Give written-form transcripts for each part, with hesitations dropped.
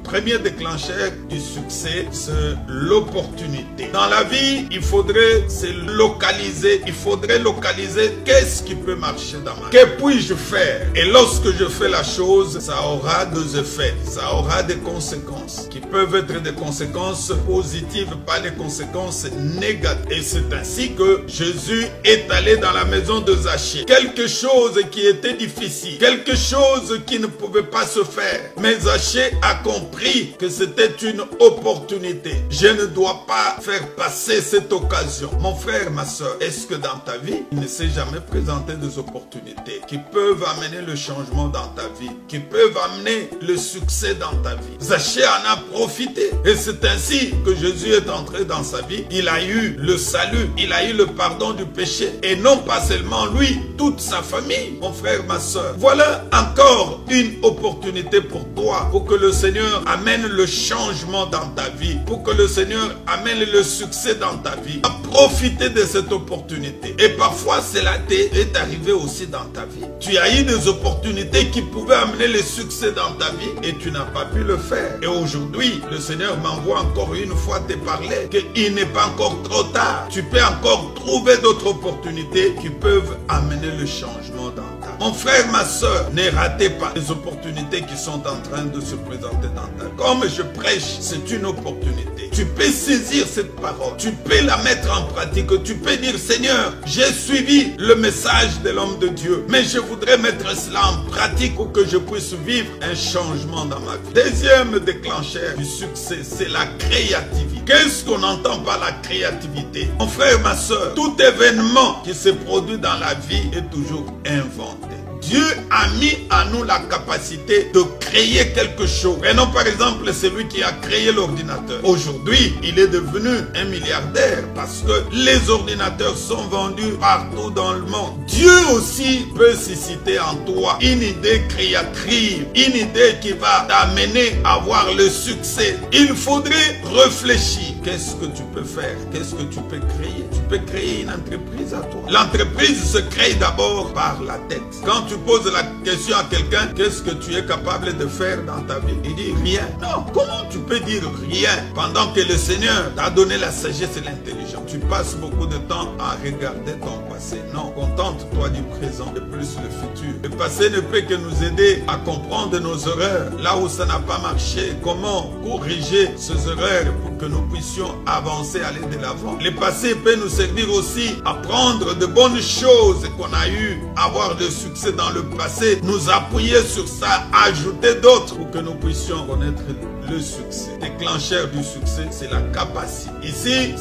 premier déclencheur du succès, c'est l'opportunité. Dans la vie, il faudrait se localiser. Il faudrait localiser qu'est-ce qui peut marcher dans ma vie. Que puis-je faire? Et lorsque je fais la chose, ça aura des effets. Ça aura des conséquences qui peuvent être des conséquences positives, pas des conséquences négatives. Et c'est ainsi que Jésus est allé dans la maison de Zachée. Quelque chose qui était difficile, quelque chose qui ne pouvait pas se faire. Mais Zachée a compris que c'était une opportunité. Je ne dois pas faire passer cette occasion. Mon frère, ma soeur, est-ce que dans ta vie, il ne s'est jamais présenté des opportunités qui peuvent amener le changement dans ta vie, qui peuvent amener le succès dans ta vie? Zachée en a profité. Et c'est ainsi que Jésus est entré dans sa vie. Il a eu le salut, il a eu le pardon du péché. Et non pas seulement lui, toute sa famille. Mon frère, ma soeur, voilà encore une opportunité pour toi, pour que le Seigneur amène le changement dans ta vie, pour que le Seigneur amène le succès dans ta vie. Profitez de cette opportunité. Et parfois, cela est arrivé aussi dans ta vie. Tu as eu des opportunités qui pouvaient amener le succès dans ta vie et tu n'as pas pu le faire. Et aujourd'hui, le Seigneur m'envoie encore une fois te parler qu'il n'est pas encore trop tard. Tu peux encore trouver d'autres opportunités qui peuvent amener le changement dans ta vie. Mon frère, ma soeur, ne ratez pas les opportunités qui sont en train de se présenter dans ta vie. Comme je prêche, c'est une opportunité. Tu peux saisir cette parole. Tu peux la mettre en pratique. Tu peux dire, Seigneur, j'ai suivi le message de l'homme de Dieu, mais je voudrais mettre cela en pratique pour que je puisse vivre un changement dans ma vie. Deuxième déclencheur du succès, c'est la créativité. Qu'est-ce qu'on entend par la créativité? Mon frère, ma soeur, tout événement qui se produit dans la vie est toujours inventé. Dieu a mis à nous la capacité de créer quelque chose. Prenons par exemple celui qui a créé l'ordinateur. Aujourd'hui, il est devenu un milliardaire parce que les ordinateurs sont vendus partout dans le monde. Dieu aussi peut susciter en toi une idée créatrice, une idée qui va t'amener à avoir le succès. Il faudrait réfléchir. Qu'est-ce que tu peux faire? Qu'est-ce que tu peux créer? Tu peux créer une entreprise à toi. L'entreprise se crée d'abord par la tête. Quand tu poses la question à quelqu'un, qu'est-ce que tu es capable de faire dans ta vie? Il dit rien. Non, comment tu peux dire rien pendant que le Seigneur t'a donné la sagesse et l'intelligence? Tu passes beaucoup de temps à regarder ton passé. Non, contente-toi du présent et plus le futur. Le passé ne peut que nous aider à comprendre nos erreurs. Là où ça n'a pas marché, comment corriger ces erreurs pour que nous puissions avancer, aller de l'avant. Le passé peut nous servir aussi à prendre de bonnes choses qu'on a eu, avoir de succès dans le passé, nous appuyer sur ça, ajouter d'autres pour que nous puissions connaître le succès. Déclencheur du succès, c'est la capacité. Ici,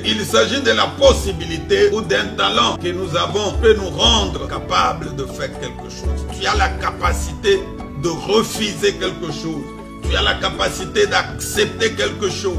il s'agit de la possibilité ou d'un talent que nous avons peut nous rendre capables de faire quelque chose. Tu as la capacité de refuser quelque chose. Tu as la capacité d'accepter quelque chose.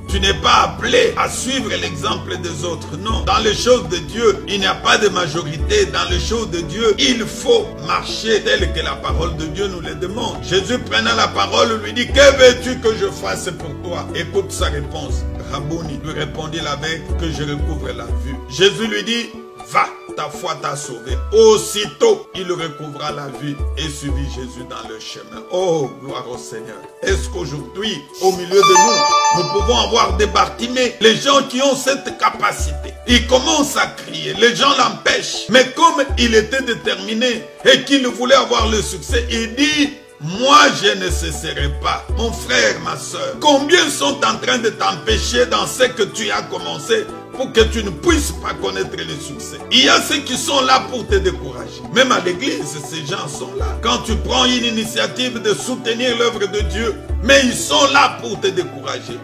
Tu n'es pas appelé à suivre l'exemple des autres. Non. Dans les choses de Dieu, il n'y a pas de majorité. Dans les choses de Dieu, il faut marcher tel que la parole de Dieu nous le demande. Jésus prenant la parole lui dit, que veux-tu que je fasse pour toi? Écoute sa réponse. Rabouni lui répondit l'abbé, que je recouvre la vue. Jésus lui dit, va, ta foi t'a sauvé. Aussitôt, il recouvra la vue et suivit Jésus dans le chemin. Oh, gloire au Seigneur. Est-ce qu'aujourd'hui, au milieu de nous pouvons avoir des Bartimée, les gens qui ont cette capacité? Ils commencent à crier, les gens l'empêchent. Mais comme il était déterminé et qu'il voulait avoir le succès, il dit, moi, je ne cesserai pas. Mon frère, ma soeur, combien sont en train de t'empêcher dans ce que tu as commencé pour que tu ne puisses pas connaître le succès? Il y a ceux qui sont là pour te décourager. Même à l'église, ces gens sont là. Quand tu prends une initiative de soutenir l'œuvre de Dieu, mais ils sont là pour te décourager.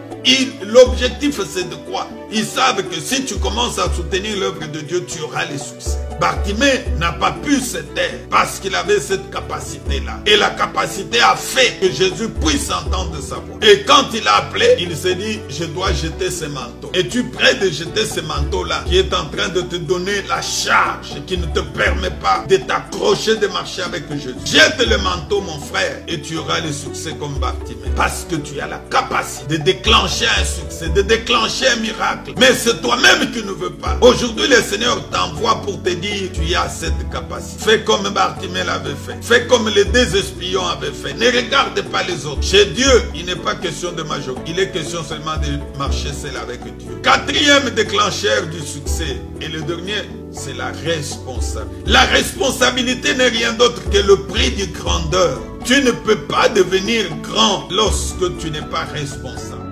L'objectif, c'est de quoi? Ils savent que si tu commences à soutenir l'œuvre de Dieu, tu auras le succès. Bartimée n'a pas pu se taire parce qu'il avait cette capacité-là. Et la capacité a fait que Jésus puisse entendre sa voix. Et quand il a appelé, il s'est dit, je dois jeter ce manteau. Es-tu prêt de jeter ce manteau-là qui est en train de te donner la charge qui ne te permet pas de t'accrocher, de marcher avec Jésus? Jette le manteau, mon frère, et tu auras le succès comme Bartimée. Parce que tu as la capacité de déclencher un succès, de déclencher un miracle. miracle. Mais c'est toi-même qui ne veux pas. Aujourd'hui, le Seigneur t'envoie pour te dire, tu as cette capacité. Fais comme Bartimée l'avait fait. Fais comme les deux espions avaient fait. Ne regarde pas les autres. Chez Dieu, il n'est pas question de majorité. Il est question seulement de marcher seul avec Dieu. Quatrième déclencheur du succès. Et le dernier, c'est la responsabilité. La responsabilité n'est rien d'autre que le prix de grandeur. Tu ne peux pas devenir grand lorsque tu n'es pas responsable.